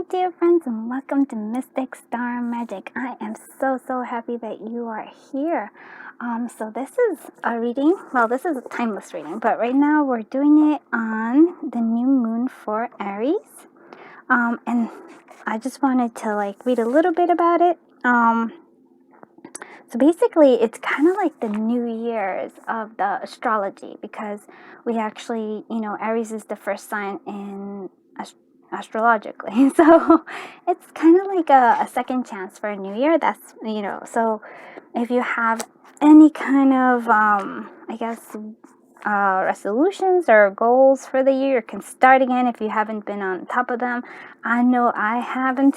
dear friends, and welcome to Mystic Star Magic. I am so happy that you are here. So this is a reading. Well, this is a timeless reading, but right now we're doing it on the new moon for Aries. And I just wanted to read a little bit about it. So basically, it's kind of like the New Year's of the astrology, because we actually, Aries is the first sign in astrologically. So it's kind of like a second chance for a new year. That's, so if you have any kind of, resolutions or goals for the year, you can start again if you haven't been on top of them. I know I haven't.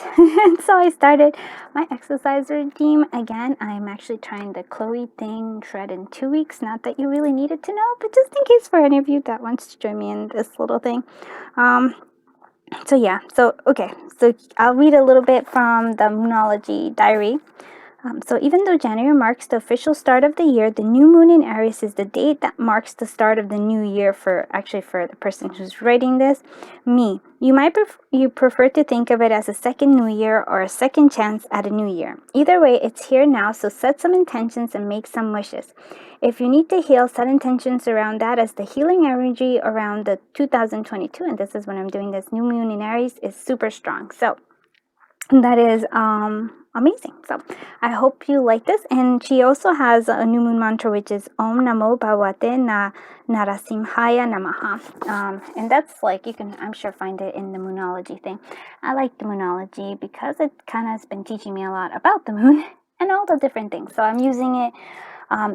So I started my exercise regime again. I'm actually trying the Chloe thing shred in 2 weeks. Not that you really needed to know, but just in case for any of you that wants to join me in this little thing. So I'll read a little bit from the Moonology diary. So even though January marks the official start of the year, the new moon in Aries is the date that marks the start of the new year for the person who's writing this, me. You might prefer to think of it as a second new year or a second chance at a new year. Either way, it's here now, so set some intentions and make some wishes. If you need to heal, set intentions around that, as the healing energy around the 2022, and this is when I'm doing this new moon in Aries, is super strong. So that is amazing. So I hope you like this. And she also has a new moon mantra, which is Om Namo Bhagavate Narasimhaya Namaha. And that's you can, I'm sure, find it in the Moonology thing. I like the Moonology because it kind of has been teaching me a lot about the moon and all the different things. So I'm using it.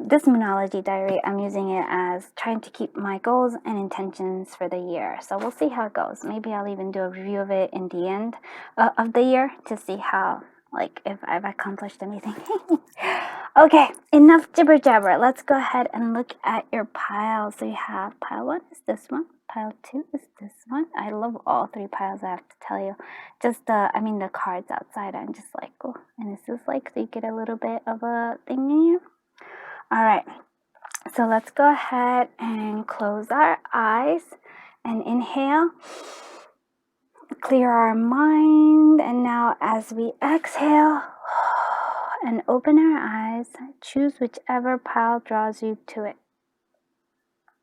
This Moonology diary, I'm using it as trying to keep my goals and intentions for the year. So we'll see how it goes. Maybe I'll even do a review of it in the end of the year to see how, if I've accomplished anything. Okay, enough jibber jabber. Let's go ahead and look at your pile. So you have pile 1 is this one. Pile 2 is this one. I love all 3 piles, I have to tell you. Just the cards outside. I'm just oh, and this is so you get a little bit of a thing in here. All right, so let's go ahead and close our eyes and inhale, clear our mind, and now as we exhale and open our eyes, choose whichever pile draws you to it.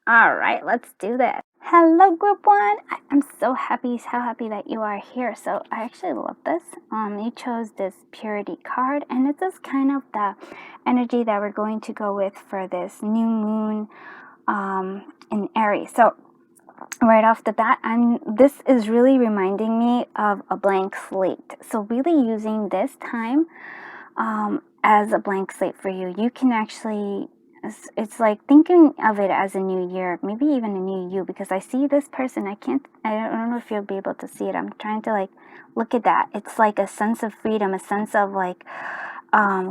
All right, let's do this. Hello, group 1. I'm so happy that you are here. So I actually love this. You chose this purity card, and this is kind of the energy that we're going to go with for this new moon in Aries. So right off the bat, this is really reminding me of a blank slate. So really using this time as a blank slate for you. You can actually, it's like thinking of it as a new year, maybe even a new you, because I see this person. I don't know if you'll be able to see it. I'm trying to look at that. It's like a sense of freedom, a sense of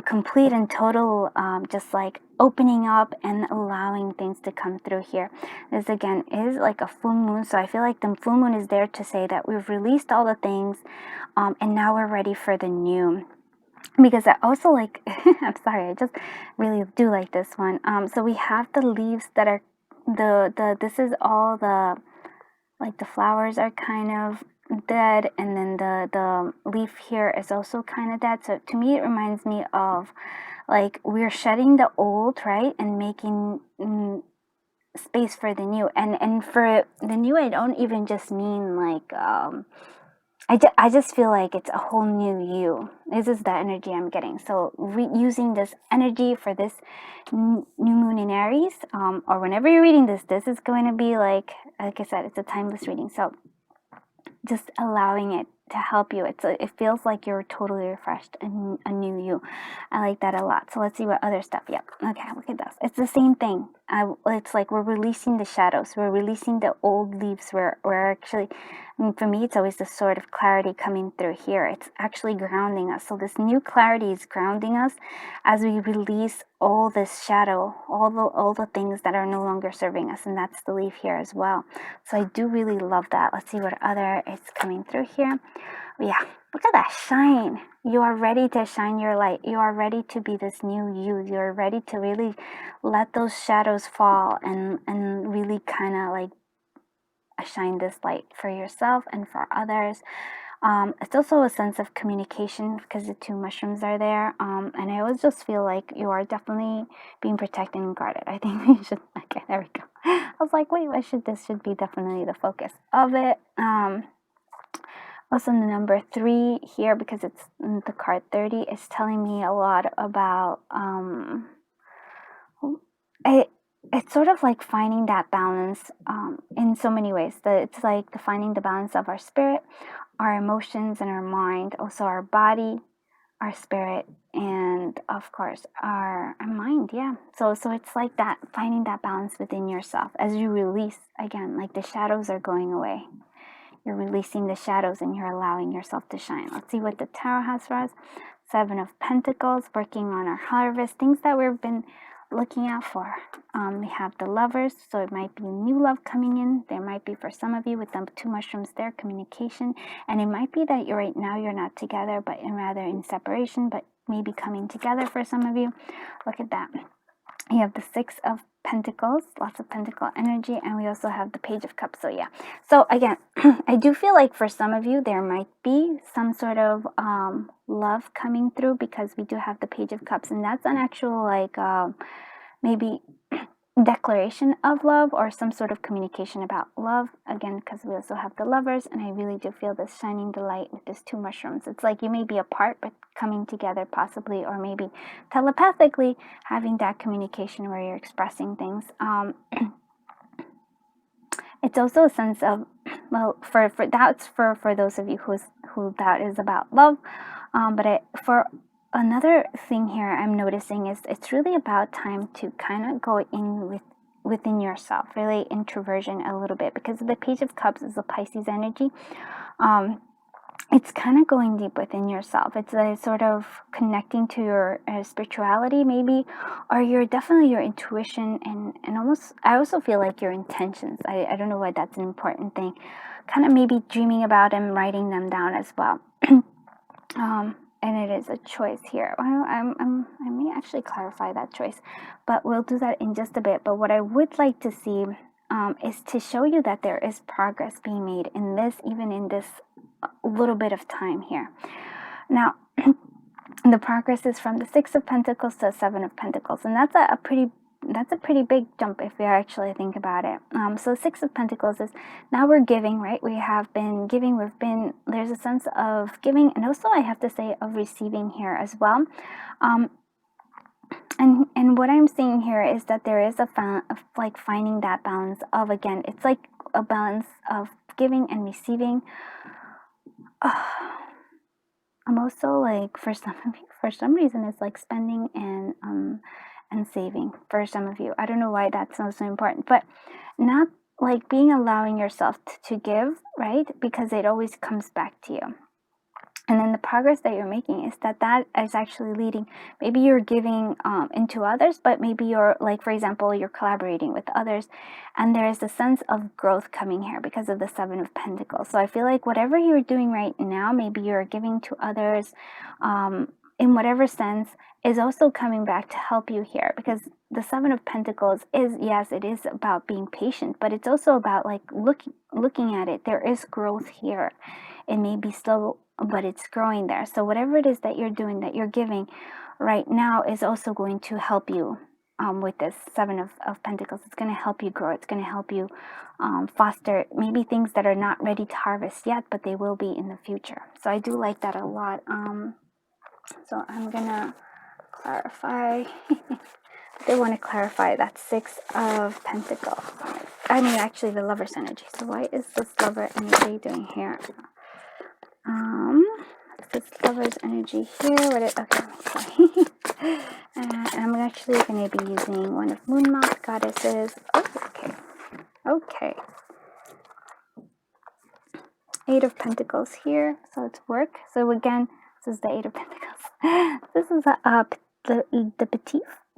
complete and total, just opening up and allowing things to come through here. This again is like a full moon, so I feel like the full moon is there to say that we've released all the things, and now we're ready for the new. Because I also I'm sorry, I just really do like this one. So we have the leaves that are this is all the the flowers are kind of dead, and then the leaf here is also kind of dead. So to me, it reminds me of we're shedding the old, right, and making space for the new. And for the new, I don't even just mean I just feel like it's a whole new you. This is the energy I'm getting. So using this energy for this new moon in Aries, or whenever you're reading this is going to be like I said, it's a timeless reading. So just allowing it to help you. It feels like you're totally refreshed and a new you. I like that a lot. So let's see what other stuff. Yep. Okay, look at this. It's the same thing. It's like we're releasing the shadows. We're releasing the old leaves. We're actually, for me, it's always the sort of clarity coming through here. It's actually grounding us. So this new clarity is grounding us as we release all this shadow, all the things that are no longer serving us. And that's the leaf here as well. So I do really love that. Let's see what other is coming through here. Yeah, look at that shine. You are ready to shine your light. You are ready to be this new you. You're ready to really let those shadows fall and really kind of shine this light for yourself and for others. It's also a sense of communication because the two mushrooms are there. And I always just feel like you are definitely being protected and guarded. I think we should, okay, there we go. I was like, wait, this should be definitely the focus of it. Also, the number 3 here, because it's the card 30, is telling me a lot about it's sort of like finding that balance in so many ways. It's like finding the balance of our spirit, our emotions, and our mind, also our body, our spirit, and of course our mind. Yeah, so it's like that, finding that balance within yourself as you release, again, like the shadows are going away. You're releasing the shadows and you're allowing yourself to shine. Let's see what the tarot has for us. 7 of Pentacles, working on our harvest, things that we've been looking out for. We have the Lovers, so it might be new love coming in. There might be, for some of you, with the 2 mushrooms there, communication. And it might be that right now you're not together, but rather in separation, but maybe coming together for some of you. Look at that. You have the 6 of Pentacles, lots of pentacle energy, and we also have the Page of Cups. So yeah, so again, I do feel like for some of you there might be some sort of love coming through, because we do have the Page of Cups, and that's an actual like maybe declaration of love or some sort of communication about love, again, because we also have the Lovers. And I really do feel this shining the light with these 2 mushrooms. It's like you may be apart but coming together, possibly, or maybe telepathically having that communication where you're expressing things. It's also a sense of, well, for that's for those of you who that is about love, but for another thing here I'm noticing is it's really about time to kind of go in within yourself, really introversion a little bit, because the Page of Cups is a Pisces energy. It's kind of going deep within yourself. It's a sort of connecting to your spirituality, maybe, or definitely your intuition, and almost, I also feel like your intentions. I don't know why that's an important thing. Kind of maybe dreaming about them, writing them down as well. And it is a choice here. Well, I may actually clarify that choice, but we'll do that in just a bit. But what I would like to see is to show you that there is progress being made in this, even in this little bit of time here. Now, the progress is from the 6 of Pentacles to the 7 of Pentacles, and that's a pretty big jump if you actually think about it. So 6 of Pentacles is now we're giving, right? We have been giving. There's a sense of giving, and also I have to say of receiving here as well. And what I'm seeing here is that there is like finding that balance of, again, it's like a balance of giving and receiving. I'm also like, for some reason, it's like spending and saving for some of you. I don't know why that's not so important, but not like allowing yourself to give, right? Because it always comes back to you. And then the progress that you're making is that is actually leading. Maybe you're giving into others, but maybe you're, like, for example, you're collaborating with others, and there is a sense of growth coming here because of the 7 of Pentacles. So I feel like whatever you're doing right now, maybe you're giving to others in whatever sense, is also coming back to help you here, because the 7 of Pentacles is, yes, it is about being patient, but it's also about like looking at it. There is growth here. It may be slow, but it's growing there. So whatever it is that you're doing, that you're giving right now, is also going to help you with this 7 of Pentacles. It's going to help you grow. It's going to help you foster maybe things that are not ready to harvest yet, but they will be in the future. So I do like that a lot. So I'm going to clarify. They want to clarify that 6 of Pentacles. I mean, actually, the Lover's energy. So why is this Lover energy doing here? This Lover's energy here. Okay, sorry. And I'm actually going to be using one of Moonmouth Goddesses. Oh, okay. 8 of Pentacles here. So it's work. So again, this is the 8 of Pentacles. This is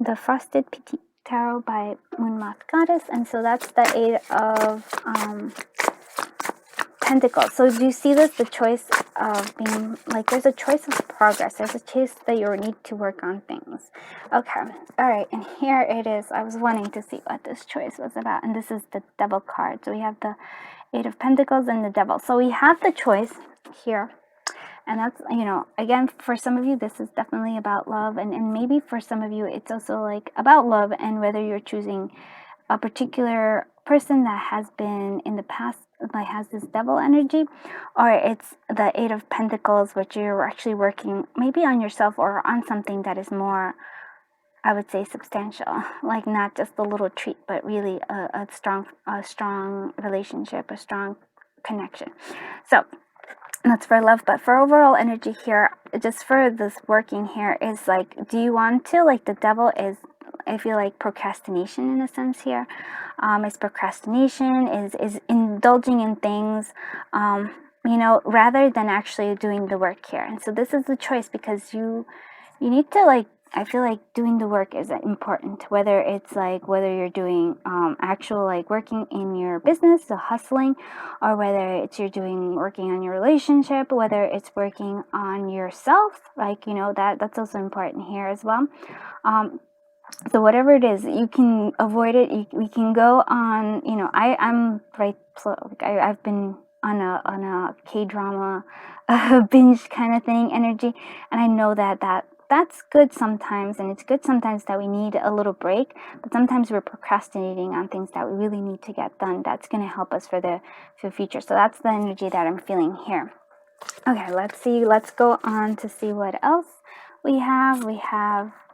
the Frosted Petite Tarot by Moonmouth Goddess, and so that's the 8 of Pentacles. So do you see this? The choice of being, like, there's a choice of progress. There's a choice that you need to work on things. Okay. All right. And here it is. I was wanting to see what this choice was about. And this is the Devil card. So we have the 8 of Pentacles and the Devil. So we have the choice here And that's, again, for some of you, this is definitely about love. And maybe for some of you, it's also like about love, and whether you're choosing a particular person that has been in the past, that has this devil energy, or it's the Eight of Pentacles, which you're actually working maybe on yourself or on something that is more, I would say, substantial, like not just a little treat, but really a strong relationship, a strong connection. So that's for love. But for overall energy here, just for this working here, is like, do you want to, like, the devil is, I feel like, procrastination in a sense here. Is procrastination, is indulging in things, rather than actually doing the work here. And so this is the choice, because you need to, like, I feel like doing the work is important, whether it's like, whether you're doing actual, like, working in your business, so hustling, or whether it's you're doing working on your relationship, whether it's working on yourself, like, that's also important here as well. So whatever it is, you can avoid it. We can go on, I'm right, so like, I've been on a K-drama binge kind of thing energy, and I know that's good sometimes, and it's good sometimes that we need a little break, but sometimes we're procrastinating on things that we really need to get done. That's going to help us for the future. So that's the energy that I'm feeling here. Okay, let's go on to see what else we have.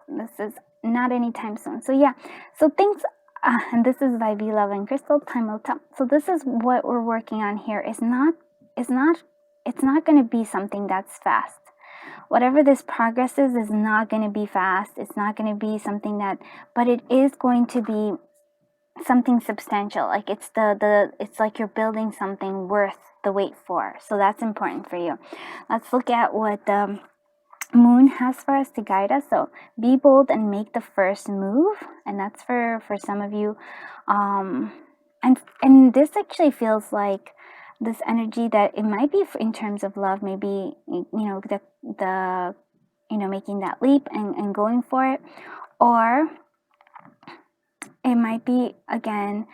This is not anytime soon. So yeah, so things, and this is by V Love and Crystal, time will tell. So this is what we're working on here. It's not going to be something that's fast. Whatever this progress is not going to be fast. It's not going to be something that, but it is going to be something substantial. Like, it's it's like you're building something worth the wait for. So that's important for you. Let's look at what the moon has for us to guide us. So be bold and make the first move, and that's for some of you. And this actually feels like this energy that it might be in terms of love, maybe, the making that leap and going for it, or it might be, again,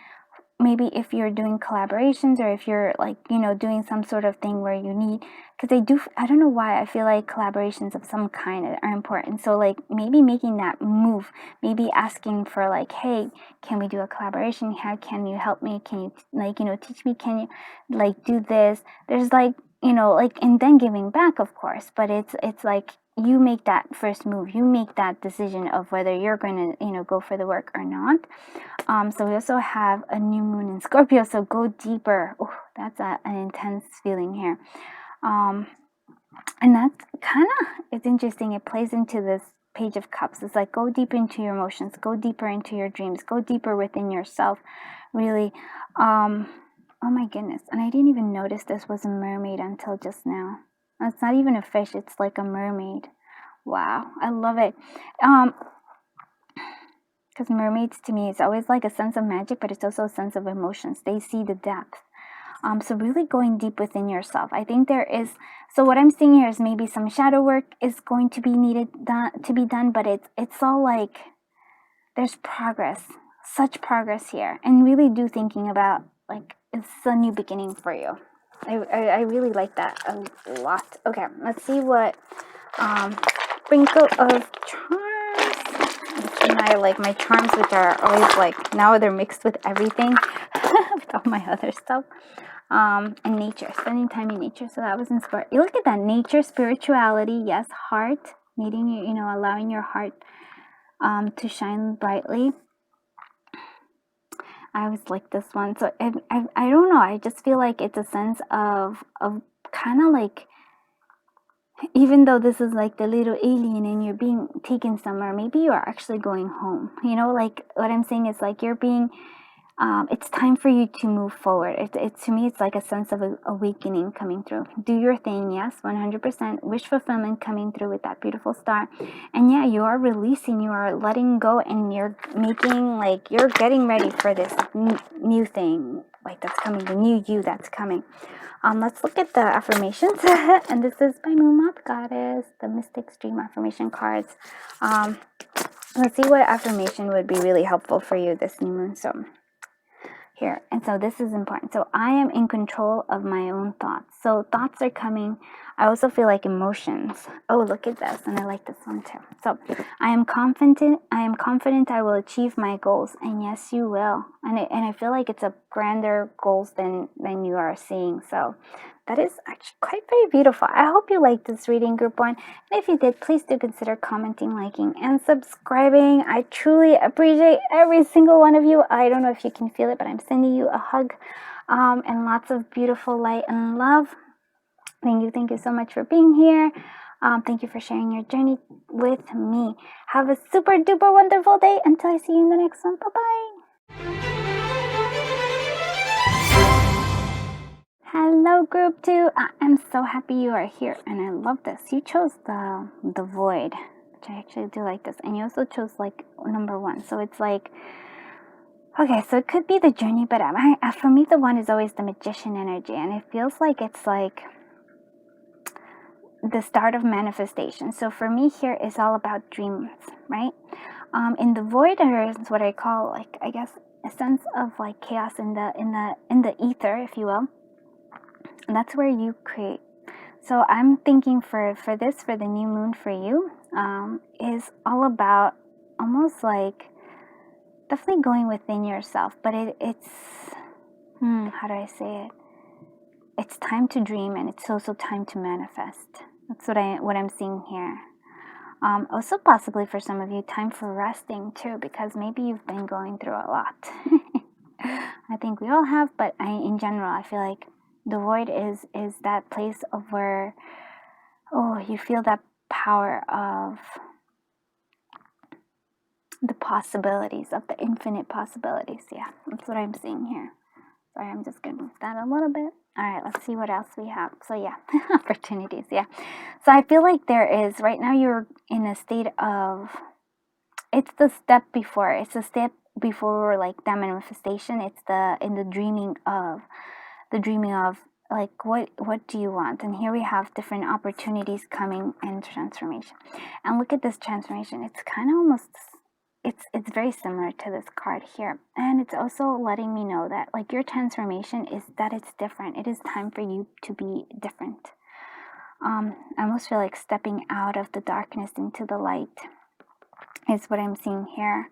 maybe if you're doing collaborations, or if you're, like, doing some sort of thing where you need, because I don't know why I feel like collaborations of some kind are important. So, like, maybe making that move, maybe asking for, like, hey, can we do a collaboration? How can you help me? Can you, like, teach me? Can you, like, do this? There's, like, like, and then giving back, of course, but it's like, you make that first move, you make that decision of whether you're going to, go for the work or not. So we also have a new moon in Scorpio, so go deeper. Oh, that's an intense feeling here. And that's kind of, it's interesting. It plays into this Page of Cups. It's like, go deeper into your emotions, go deeper into your dreams, go deeper within yourself, really. Oh my goodness. And I didn't even notice this was a mermaid until just now. It's not even a fish, it's like a mermaid. Wow, I love it. Because mermaids, to me, it's always like a sense of magic, but it's also a sense of emotions. They see the depth. So really going deep within yourself. I think there is, so what I'm seeing here is maybe some shadow work is going to be needed to be done, but it's all like, there's progress, such progress here. And really do thinking about, like, it's a new beginning for you. I really like that a lot. Okay, let's see what Sprinkle of Charms. My charms, which are always, like, now they're mixed with everything, with all my other stuff. And nature, spending time in nature. So that was inspired. You look at that, nature, spirituality, yes, heart, needing you, allowing your heart to shine brightly. I was like this one. So I don't know. I just feel like it's a sense of kind of like, even though this is like the little alien and you're being taken somewhere, maybe you are actually going home. Like, what I'm saying is, like, you're being, it's time for you to move forward. It's to me, it's like a sense of awakening coming through. Do your thing, yes, 100%. Wish fulfillment coming through with that beautiful star. And yeah, you are releasing, you are letting go, and you're making, like, you're getting ready for this new thing, like, that's coming, the new you that's coming. Let's look at the affirmations. And this is by Moonology Goddess, the Mystic's Dream Affirmation cards. Let's see what affirmation would be really helpful for you this new moon. So here, and so this is important. So I am in control of my own thoughts. So thoughts are coming. I also feel like emotions. Oh, look at this, and I like this one too. So, I am confident I will achieve my goals, and yes, you will. And I feel like it's a grander goals than you are seeing. So, that is actually quite very beautiful. I hope you liked this reading, group one. And if you did, please do consider commenting, liking, and subscribing. I truly appreciate every single one of you. I don't know if you can feel it, but I'm sending you a hug, and lots of beautiful light and love. Thank you so much for being here. Thank you for sharing your journey with me. Have a super duper wonderful day. Until I see you in the next one. Bye-bye. Hello, group 2. I'm so happy you are here, and I love this. You chose the void, which I actually do like this, and you also chose like number 1. So it's like, okay, so it could be the journey, but for me, the 1 is always the magician energy, and it feels like it's like the start of manifestation. So for me here is all about dreams, right? In the void, there is what I call, like, I guess, a sense of like chaos in the ether, if you will. And that's where you create. So I'm thinking for the new moon for you, is all about almost like definitely going within yourself, but it's how do I say it? It's time to dream, and it's also time to manifest. That's what I'm seeing here. Also possibly for some of you, time for resting too, because maybe you've been going through a lot. I think we all have, but in general, I feel like the void is that place of where, oh, you feel that power of the possibilities, of the infinite possibilities. Yeah, that's what I'm seeing here. Sorry, I'm just gonna move that a little bit. All right, let's see what else we have. So yeah, opportunities, yeah. So I feel like there is, right now you're in a state of, it's the step before. It's a step before like that manifestation. It's the dreaming of like what do you want? And here we have different opportunities coming and transformation. And look at this transformation. It's kind of almost, it's very similar to this card here, and it's also letting me know that like your transformation is that it's different. It is time for you to be different. I almost feel like stepping out of the darkness into the light is what I'm seeing here,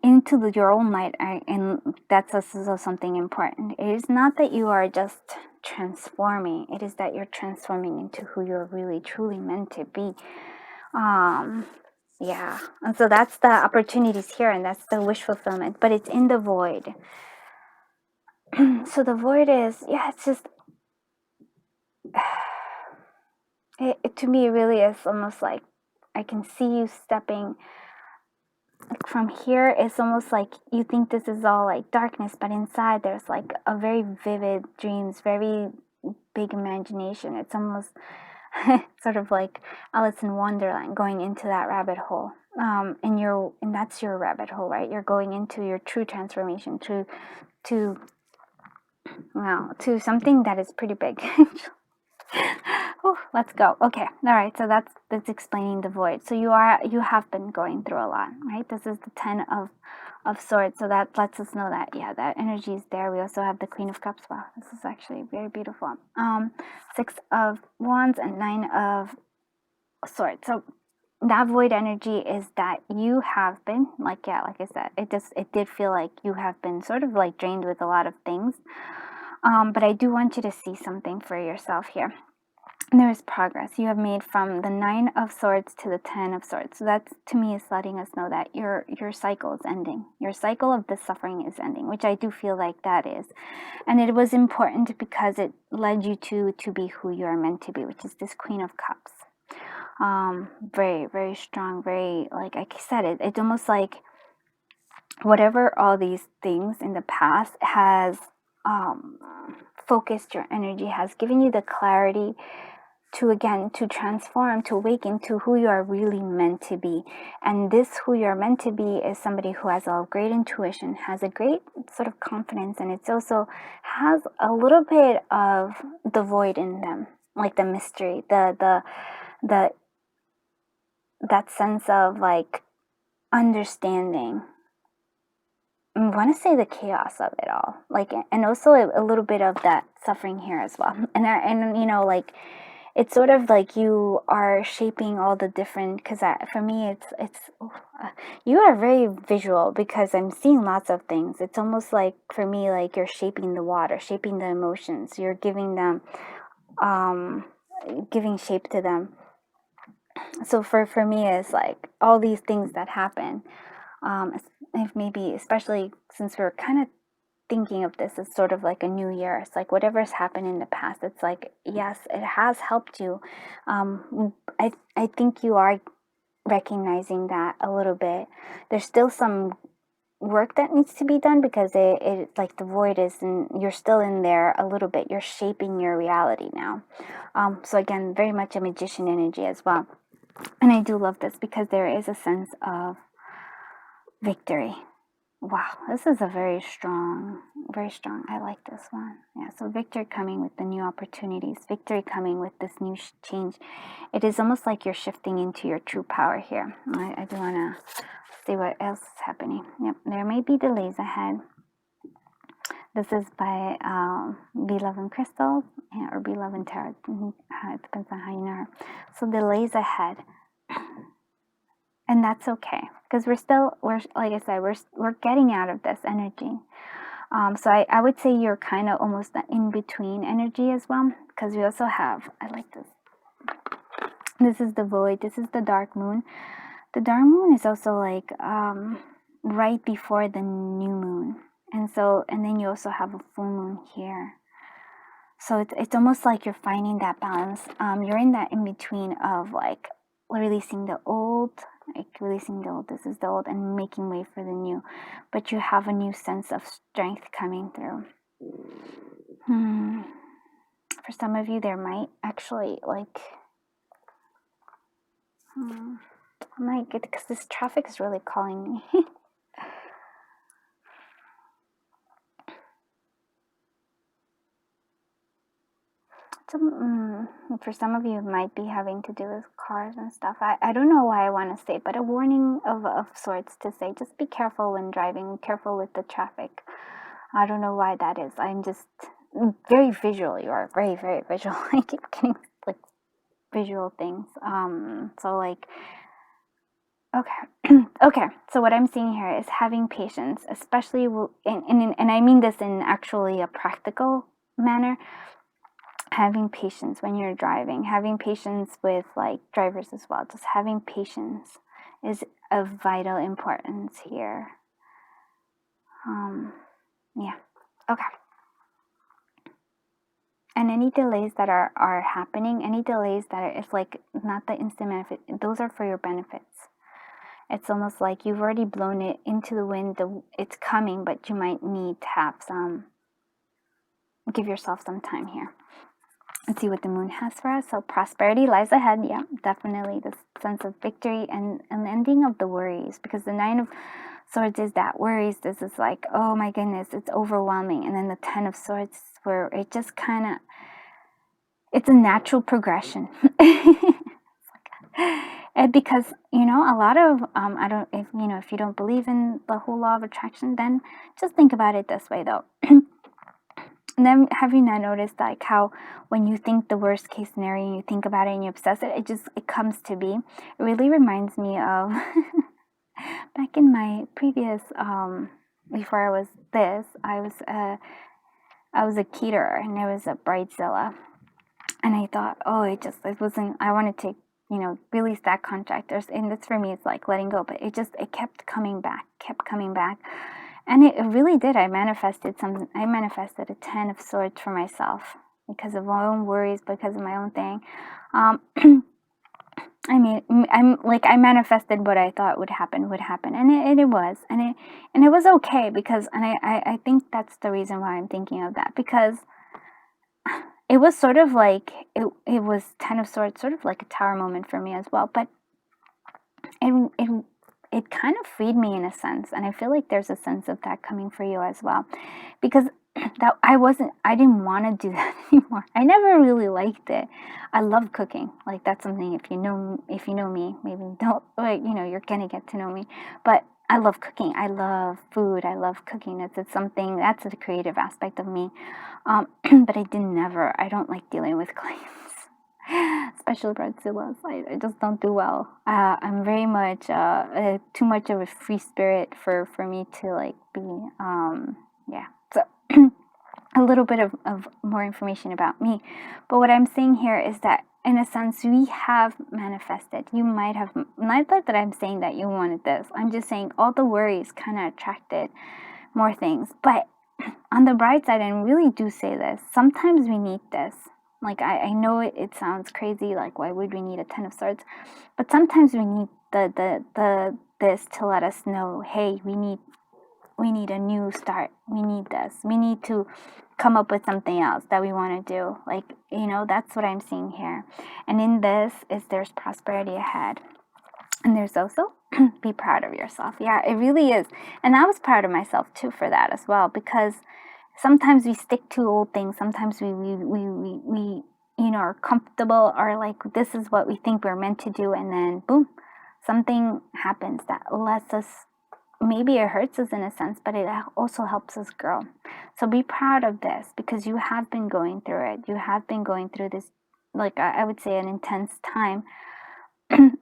into your own light. And that's also something important. It is not that you are just transforming, it is that you're transforming into who you're really truly meant to be. Yeah, and so that's the opportunities here, and that's the wish fulfillment, but it's in the void. So the void is, yeah, it's just, it to me really is almost like I can see you stepping like from here. It's almost like you think this is all like darkness, but inside there's like a very vivid dreams, very big imagination. It's almost sort of like Alice in Wonderland, going into that rabbit hole. And that's your rabbit hole, right? You're going into your true transformation, to something that is pretty big. Let's go. Okay, all right. So that's explaining the void. So you have been going through a lot, right? This is the 10 of Swords, so that lets us know that, yeah, that energy is there. We also have the Queen of Cups. Wow, this is actually very beautiful. 6 of Wands and 9 of Swords. So that void energy is that you have been, like, yeah, like I said, it did feel like you have been sort of like drained with a lot of things. But I do want you to see something for yourself here. There is progress you have made from the 9 of Swords to the 10 of Swords. So that, to me, is letting us know that your cycle is ending. Your cycle of the suffering is ending, which I do feel like that is. And it was important because it led you to be who you are meant to be, which is this Queen of Cups. Very, very strong, very, like I said, it's almost like whatever all these things in the past has focused your energy, has given you the clarity to transform, to awaken to who you are really meant to be. And this who you're meant to be is somebody who has a great intuition, has a great sort of confidence, and it's also has a little bit of the void in them, like the mystery, the that sense of like understanding. I want to say the chaos of it all, like, and also a little bit of that suffering here as well. And you know, like, it's sort of like you are shaping all the different, because for me you are very visual, because I'm seeing lots of things. It's almost like, for me, like you're shaping the water, shaping the emotions, you're giving them giving shape to them. So for me, it's like all these things that happen, if maybe, especially since we're kind of thinking of this as sort of like a new year. It's like whatever's happened in the past, it's like, yes, it has helped you. I think you are recognizing that a little bit. There's still some work that needs to be done, because it like the void is, and you're still in there a little bit. You're shaping your reality now. So again, very much a magician energy as well. And I do love this because there is a sense of victory. Wow, this is a very strong, I like this one. Yeah, so victory coming with the new opportunities, victory coming with this new change. It is almost like you're shifting into your true power here. I do want to see what else is happening. Yep, there may be delays ahead. This is by Beloved Crystals, or Beloved Tarot. It depends on how you know her. So delays ahead. And that's okay, because we're like I said, we're getting out of this energy. So I would say you're kind of almost the in-between energy as well, because we also have, I like this. This is the void. This is the dark moon. The dark moon is also like right before the new moon, and then you also have a full moon here. So it's almost like you're finding that balance. You're in that in between of like releasing the old, this is the old, and making way for the new. But you have a new sense of strength coming through. For some of you, there might actually like, I might get, because this traffic is really calling me. For some of you, it might be having to do with cars and stuff. I don't know why I want to say, but a warning of sorts to say, just be careful when driving, careful with the traffic. I don't know why that is. I'm just very visual. You are very, very visual. I keep getting like visual things. So like, okay. Okay. So what I'm seeing here is having patience, especially, and I mean this in actually a practical manner. Having patience when you're driving, having patience with like drivers as well. Just having patience is of vital importance here. Yeah. Okay. And any delays that are happening, any delays that are, it's like not the instant benefit, those are for your benefits. It's almost like you've already blown it into the wind. It's coming, but you might need to have give yourself some time here. Let's see what the moon has for us. So prosperity lies ahead. Yeah, definitely this sense of victory and an ending of the worries, because the 9 of Swords is that worries. This is like, oh my goodness, it's overwhelming. And then the 10 of Swords, where it just kind of, it's a natural progression. And because, you know, a lot of, if you don't believe in the whole law of attraction, then just think about it this way though. And then have you not noticed like how when you think the worst case scenario and you think about it and you obsess it, it comes to be. It really reminds me of back in my previous, before I was this, I was a caterer, and there was a bridezilla. And I thought, I wanted to, release that contract. And that's for me, it's like letting go. But it kept coming back. And it really did. I manifested a 10 of Swords for myself because of my own worries, because of my own thing. I manifested what I thought would happen, and it was, and it was okay, because, and I think that's the reason why I'm thinking of that, because it was sort of like, it was 10 of Swords, sort of like a tower moment for me as well, but it kind of freed me in a sense, and I feel like there's a sense of that coming for you as well, because I didn't want to do that anymore. I never really liked it. I love cooking. Like, that's something, if you know me, maybe don't, you're gonna get to know me, but I love cooking. I love food. I love cooking. It's something, that's the creative aspect of me. But I don't like dealing with clients. special Bridezillas. I just don't do well. I'm very much too much of a free spirit for me to like be yeah. So a little bit of more information about me. But what I'm saying here is that in a sense we have manifested. You might have, not that I'm saying that you wanted this. I'm just saying all the worries kind of attracted more things. But on the bright side, and really do say this, sometimes we need this. Like I know it sounds crazy, like why would we need a 10 of swords? But sometimes we need the this to let us know, hey, we need a new start. We need this. We need to come up with something else that we want to do. Like, that's what I'm seeing here. And in this there's prosperity ahead. And there's also be proud of yourself. Yeah, it really is. And I was proud of myself too for that as well, because sometimes we stick to old things. Sometimes we are comfortable, or like this is what we think we're meant to do, and then boom, something happens that lets us, maybe it hurts us in a sense, but it also helps us grow. So be proud of this, because you have been going through it. You have been going through this, like I would say, an intense time.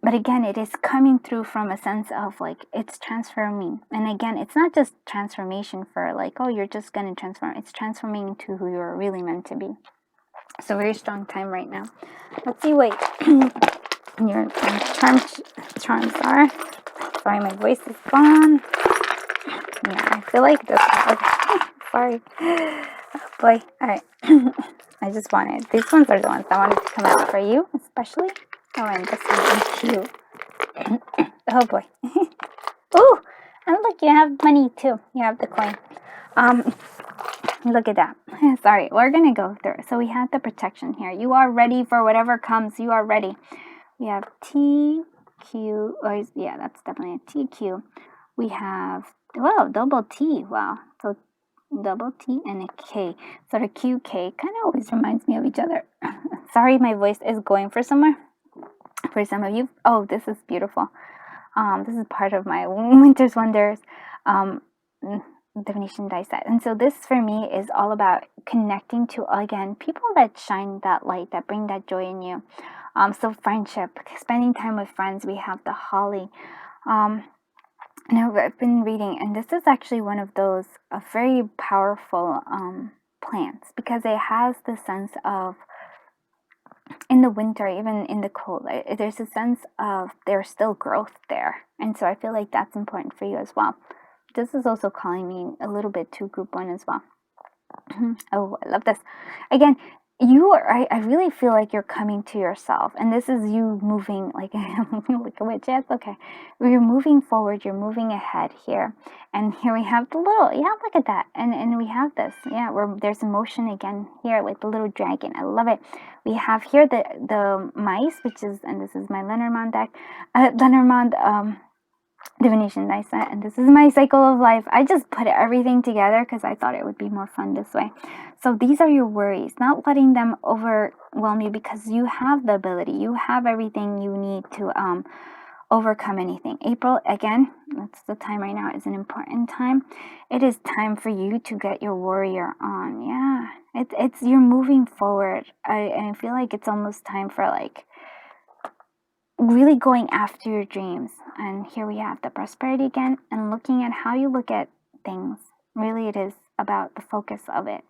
But again, it is coming through from a sense of like it's transforming. And again, it's not just transformation for like, oh, you're just going to transform. It's transforming into who you're really meant to be. So very strong time right now. Let's see what your charms are. Sorry, my voice is gone. Yeah, I feel like this. Okay. Sorry. Oh boy. All right. I just wanted, these ones are the ones I wanted to come out for you, especially. Oh, and this one is cute. Oh boy. Ooh, and look, you have money too. You have the coin. Look at that. Sorry, we're gonna go through. So we have the protection here. You are ready for whatever comes. You are ready. We have T, Q, or yeah, that's definitely a T, Q. We have, wow, double T. Wow. So double T and a K. So the Q, K kind of always reminds me of each other. Sorry, my voice is going for somewhere. For some of you, oh, this is beautiful. This is part of my Winter's Wonders divination dice set. And so this for me is all about connecting to, again, people that shine that light, that bring that joy in you. So friendship, spending time with friends. We have the holly. Now I've been reading, and this is actually one of those very powerful plants, because it has the sense of, in the winter, even in the cold, there's a sense of there's still growth there. And so I feel like that's important for you as well. This is also calling me a little bit to group 1 as well. Oh, I love this. Again, I really feel like you're coming to yourself, and this is you moving like like a witch. Yes, okay. You're moving forward. You're moving ahead here, and here we have the little, yeah, look at that, and we have this, yeah, where there's emotion again here with the little dragon. I love it. We have here the mice, which is, and this is my Lenormand deck, Lenormand divination dice set, and this is my cycle of life. I just put everything together because I thought it would be more fun this way. So these are your worries, not letting them overwhelm you, because you have the ability, you have everything you need to overcome anything. April, again, that's the time right now, is an important time. It is time for you to get your warrior on. Yeah, it's you're moving forward. I feel like it's almost time for like really going after your dreams. And here we have the prosperity again, and looking at how you look at things. Really, it is about the focus of it.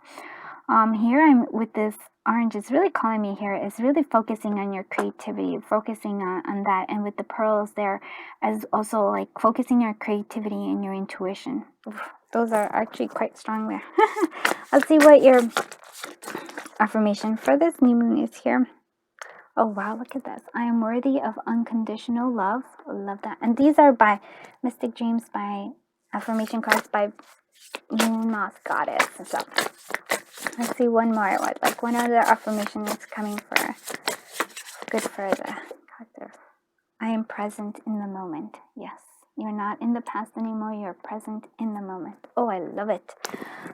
Here I'm with this orange, it's really calling me here. It's really focusing on your creativity, focusing on that. And with the pearls there, as also like focusing your creativity and your intuition. Oof, those are actually quite strong there. Let's see what your affirmation for this new moon is here. Oh wow, look at this. I am worthy of unconditional love. I love that. And these are by Mystic Dreams, by affirmation cards by Moon Moth Goddess. So let's see one more. One other affirmation is coming for good for the collective. I am present in the moment. Yes. You're not in the past anymore. You're present in the moment. Oh, I love it.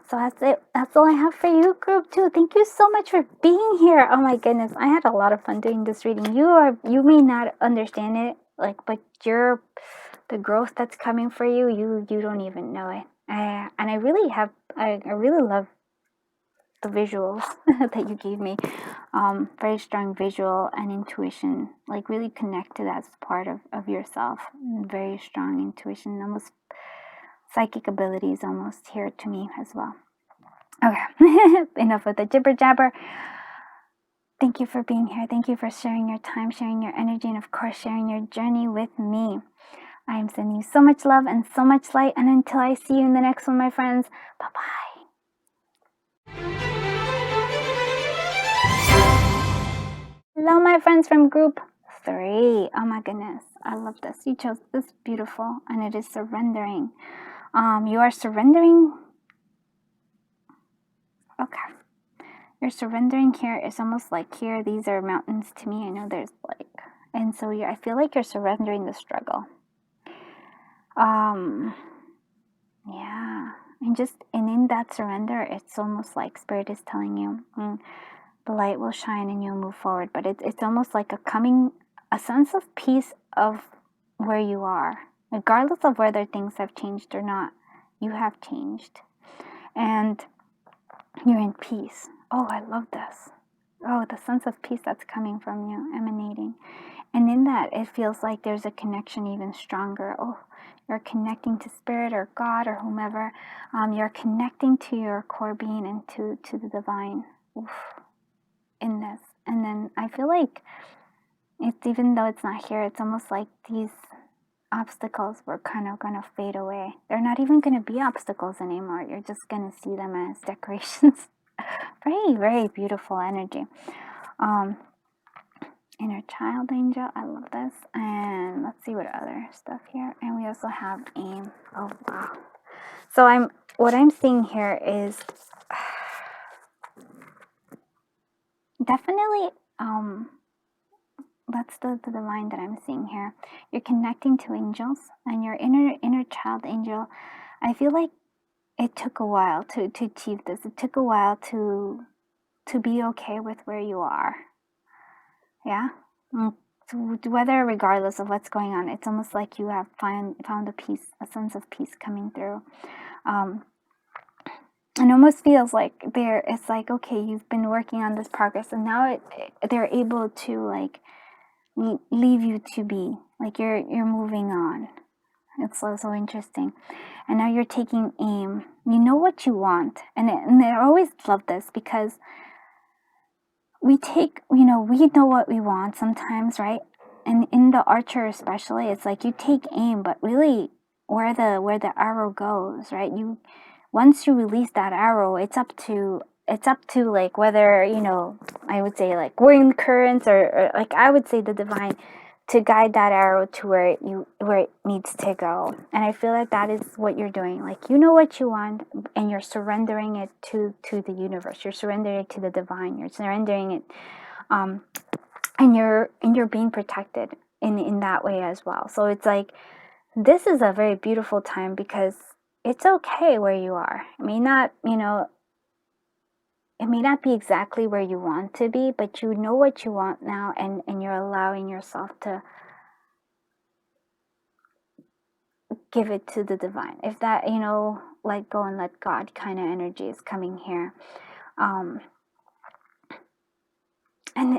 So that's it. That's all I have for you, group 2. Thank you so much for being here. Oh my goodness, I had a lot of fun doing this reading. You may not understand it, but the growth that's coming for you, you don't even know it. And I really love the visuals that you gave me. Very strong visual and intuition, like really connect to that part of yourself. Very strong intuition, almost psychic abilities almost here to me as well. Okay, enough with the jibber jabber. Thank you for being here. Thank you for sharing your time, sharing your energy, and of course, sharing your journey with me. I am sending you so much love and so much light. And until I see you in the next one, my friends, bye-bye. Hello, my friends from group 3. Oh my goodness. I love this. You chose this beautiful, and it is surrendering. You are surrendering. Okay. You're surrendering here. It's almost like here, these are mountains to me. I know there's like, and so I feel like you're surrendering the struggle. Yeah. And in that surrender, it's almost like Spirit is telling you, the light will shine and you'll move forward. But it's almost like a sense of peace of where you are. Regardless of whether things have changed or not, you have changed. And you're in peace. Oh, I love this. Oh, the sense of peace that's coming from you, emanating. And in that, it feels like there's a connection even stronger. Oh, you're connecting to Spirit or God or whomever. You're connecting to your core being and to the divine. Oof, in this. And then I feel like it's, even though it's not here, it's almost like these obstacles were kind of going to fade away. They're not even going to be obstacles anymore. You're just going to see them as decorations. Very, very beautiful energy. Inner child angel, I love this. And let's see what other stuff here. And we also have aim. Oh wow. So what I'm seeing here is definitely that's the divine that I'm seeing here. You're connecting to angels, and your inner child angel, I feel like it took a while to achieve this. It took a while to be okay with where you are. Yeah. Whether regardless of what's going on, it's almost like you have found a peace, a sense of peace coming through. It almost feels like it's like, okay, you've been working on this progress, and now they're able to like leave you to be, like you're moving on. It's so interesting. And now you're taking aim. You know what you want, and I always love this because we know what we want sometimes, right? And in the archer especially, it's like you take aim, but really where the arrow goes, right? Once you release that arrow, it's up to like whether, I would say like wind currents or like I would say the divine to guide that arrow to where it needs to go. And I feel like that is what you're doing. Like, you know what you want, and you're surrendering it to the universe. You're surrendering it to the divine. You're surrendering it, and you're being protected in that way as well. So it's like, this is a very beautiful time because it's okay where you are. It may not, it may not be exactly where you want to be, but you know what you want now, and you're allowing yourself to give it to the divine. If that, let go and let God kind of energy is coming here. And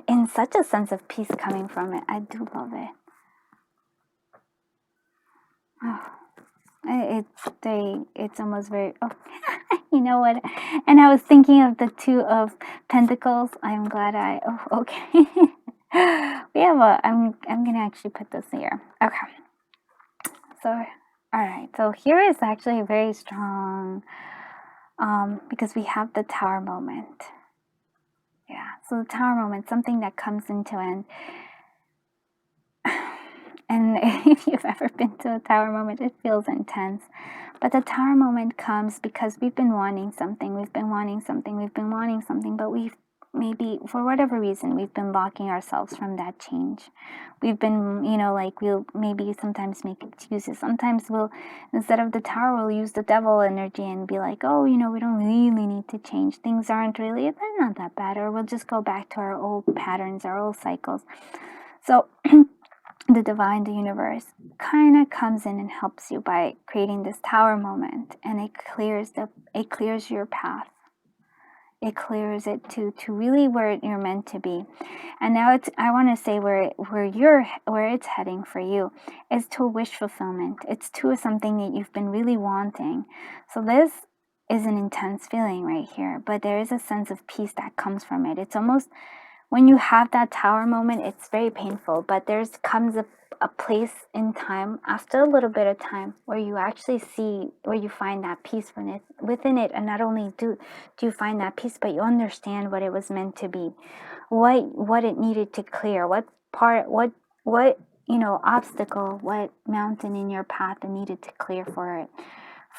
in such a sense of peace coming from it. I do love it. Oh, it's almost very, oh, you know what? And I was thinking of the Two of Pentacles. I'm glad okay. We have I'm going to actually put this here. Okay. So, all right. So here is actually very strong, because we have the Tower moment. Yeah. So the Tower moment, something that comes into an, and if you've ever been to a Tower moment, it feels intense. But the Tower moment comes because we've been wanting something, but we've maybe, for whatever reason, we've been blocking ourselves from that change. We've been, we'll maybe sometimes make excuses. Sometimes we'll, instead of the Tower, we'll use the Devil energy and be like, oh, we don't really need to change. Things aren't really, they're not that bad. Or we'll just go back to our old patterns, our old cycles. So the divine, the universe, kind of comes in and helps you by creating this Tower moment, and it clears your path. it clears it to really where you're meant to be. And now I want to say where it's heading for you is to wish fulfillment. It's to something that you've been really wanting. So this is an intense feeling right here, but there is a sense of peace that comes from it. It's almost, when you have that tower moment, it's very painful, but there's comes a place in time after a little bit of time where you actually see, where you find that peace within it. And not only do you find that peace, but you understand what it was meant to be, what it needed to clear, what obstacle, what mountain in your path it needed to clear for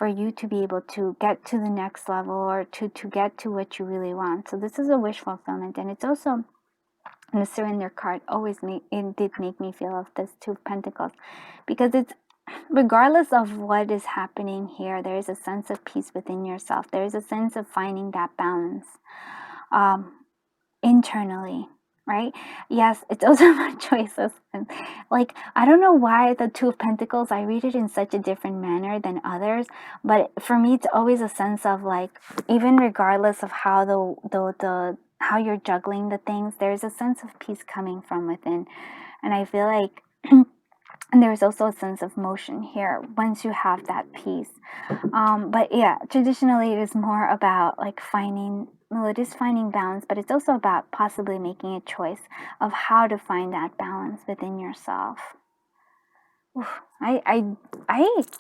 you to be able to get to the next level, or to get to what you really want. So this is a wish fulfillment. And it's also, the surrender card did make me feel of this Two of Pentacles, because it's, regardless of what is happening here, there is a sense of peace within yourself. There is a sense of finding that balance internally, right? Yes, it's also my choices. And like, I don't know why the Two of Pentacles, I read it in such a different manner than others, but for me, it's always a sense of like, even regardless of how how you're juggling the things, there's a sense of peace coming from within. And I feel like, and there's also a sense of motion here once you have that peace. But yeah, traditionally it is more about like finding balance, but it's also about possibly making a choice of how to find that balance within yourself. Oof, I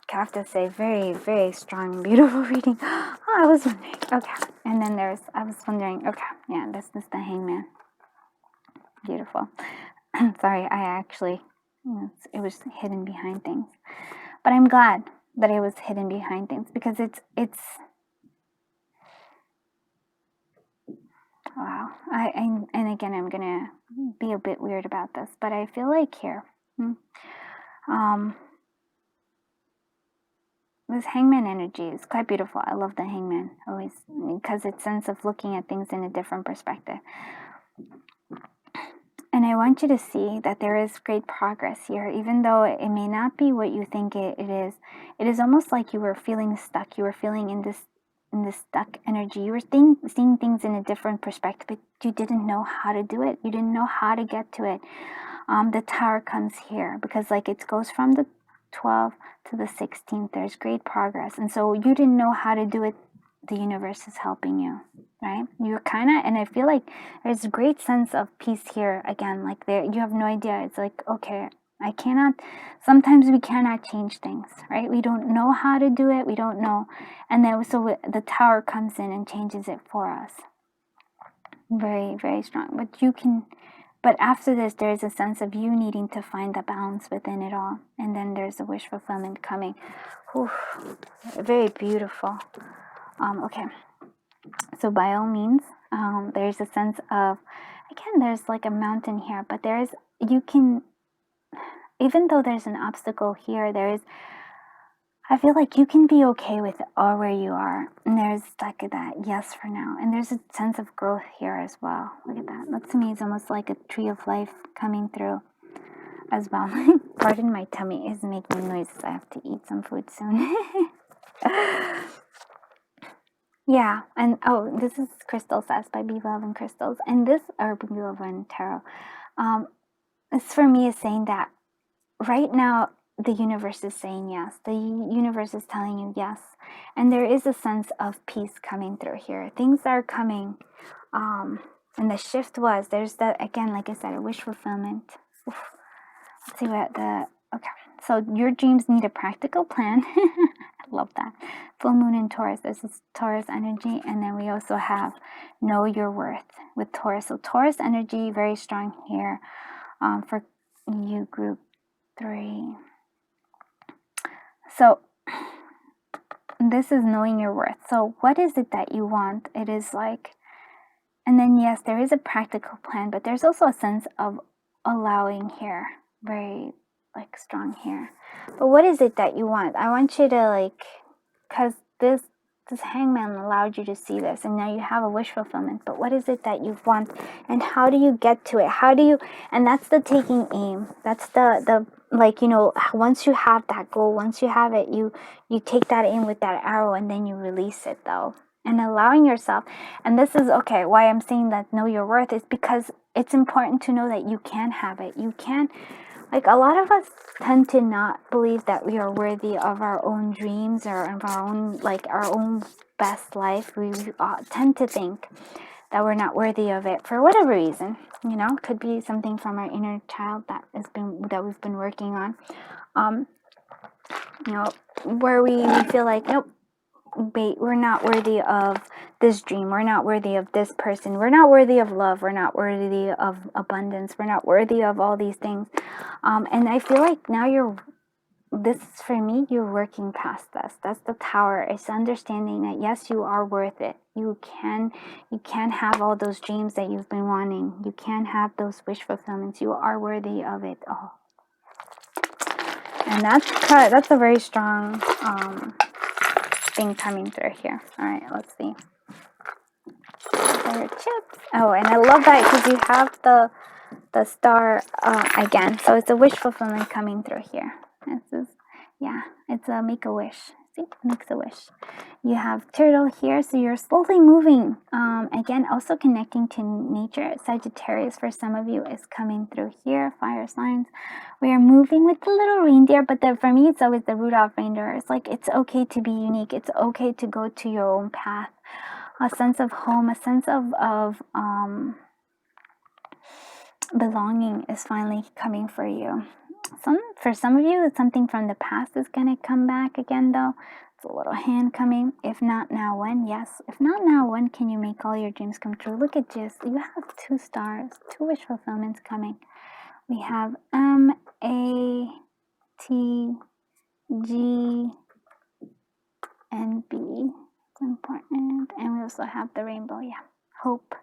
have to say, very, very strong, beautiful reading. Oh, I was wondering. Okay. And then I was wondering, okay, yeah, this is the Hangman. Beautiful. Sorry, I actually, it was hidden behind things. But I'm glad that it was hidden behind things, because it's wow. And again, I'm gonna be a bit weird about this, but I feel like here, this Hangman energy is quite beautiful. I love the Hangman always, because it's sense of looking at things in a different perspective. And I want you to see that there is great progress here, even though it may not be what you think it is. It is almost like you were feeling stuck. You were feeling in this stuck energy. You were seeing things in a different perspective, but you didn't know how to do it. You didn't know how to get to it. The Tower comes here because like it goes from the 12th to the 16th. There's great progress. And so you didn't know how to do it. The universe is helping you, right? You're kind of, and I feel like there's a great sense of peace here again. Like there, you have no idea. It's like, okay, sometimes we cannot change things, right? We don't know how to do it. We don't know. And then so the Tower comes in and changes it for us. Very, very strong. But after this, there is a sense of you needing to find the balance within it all. And then there's a wish fulfillment coming. Whew, very beautiful. Okay. So by all means, there's a sense of, again, there's like a mountain here, but even though there's an obstacle here, I feel like you can be okay with all where you are. And there's like that yes for now. And there's a sense of growth here as well. Look at that. That to me is almost like a tree of life coming through as well. Pardon, my tummy is making noises. I have to eat some food soon. Yeah, and this is Crystal Sass by Be Love and Crystals, and this Urban Be Love and Tarot. This for me is saying that right now the universe is saying yes. The universe is telling you yes, and there is a sense of peace coming through here. Things are coming, and the shift was there's that again, like I said, a wish fulfillment. Oof. Let's see what okay. So your dreams need a practical plan. I love that. Full moon in Taurus. This is Taurus energy. And then we also have know your worth with Taurus. So Taurus energy, very strong here for you, group 3. So this is knowing your worth. So what is it that you want? It is like, and then yes, there is a practical plan, but there's also a sense of allowing here. Very like strong here. But what is it that you want? I want you to like, because this Hangman allowed you to see this, and now you have a wish fulfillment. But what is it that you want, and how do you get to it? And that's the taking aim. That's the like, once you have that goal, once you have it, you take that aim with that arrow, and then you release it though. and allowing yourself. And this is okay, why I'm saying that know your worth is because it's important to know that you can have it. You can, like, a lot of us tend to not believe that we are worthy of our own dreams or of our own, like, our own best life. We tend to think that we're not worthy of it for whatever reason. You know, could be something from our inner child that we've been working on. You know, where we feel like, nope, wait, we're not worthy of this dream, we're not worthy of this person, we're not worthy of love, we're not worthy of abundance, we're not worthy of all these things. And I feel like now this is for me, you're working past this. That's the tower. It's understanding that yes, you are worth it. You can have all those dreams that you've been wanting. You can have those wish fulfillments. You are worthy of it all. And that's a very strong thing coming through here. All right, let's see. Your chips. Oh, and I love that because you have the star again. So it's a wish fulfillment coming through here. This is, yeah, it's a make a wish. See, makes a wish. You have turtle here, so you're slowly moving. Again, also connecting to nature. Sagittarius for some of you is coming through here. Fire signs. We are moving with the little reindeer, but for me, it's always the Rudolph reindeer. It's like it's okay to be unique. It's okay to go to your own path. A sense of home, a sense of belonging is finally coming for you. For some of you, it's something from the past is going to come back again, though. It's a little hand coming. If not now, when? Yes. If not now, when can you make all your dreams come true? Look at this. You have 2 stars, 2 wish fulfillments coming. We have M-A-T-G and B. It's important. And we also have the rainbow. Yeah. Hope.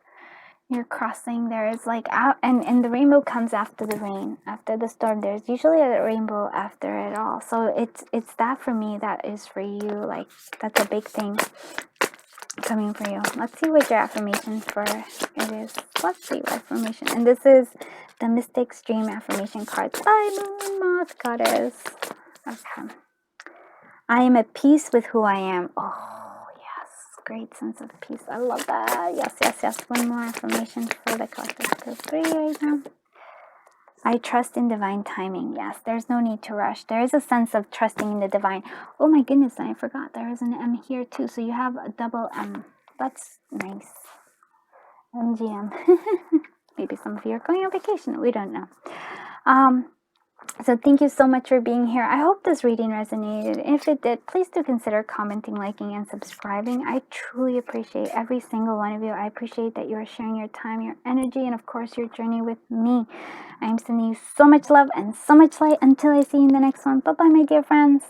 You're crossing. There is like out, and the rainbow comes after the rain, after the storm. There's usually a rainbow after it all. So it's that for me that is for you. Like, that's a big thing coming for you. Let's see what your affirmation for it is. Let's see what affirmation. And this is the Mystic's Dream Affirmation cards by Moon Moth Goddess. Okay. I am at peace with who I am. Oh, yes. Great sense of peace. I love that. Yes, yes, yes. One more affirmation for the collective 3 right now. I trust in divine timing. Yes, there's no need to rush. There is a sense of trusting in the divine. Oh my goodness, I forgot. There is an M here too. So you have a double M. That's nice. MGM. Maybe some of you are going on vacation. We don't know. So thank you so much for being here. I hope this reading resonated. If it did, please do consider commenting, liking, and subscribing. I truly appreciate every single one of you. I appreciate that you are sharing your time, your energy, and of course your journey with me. I am sending you so much love and so much light until I see you in the next one. Bye-bye, my dear friends.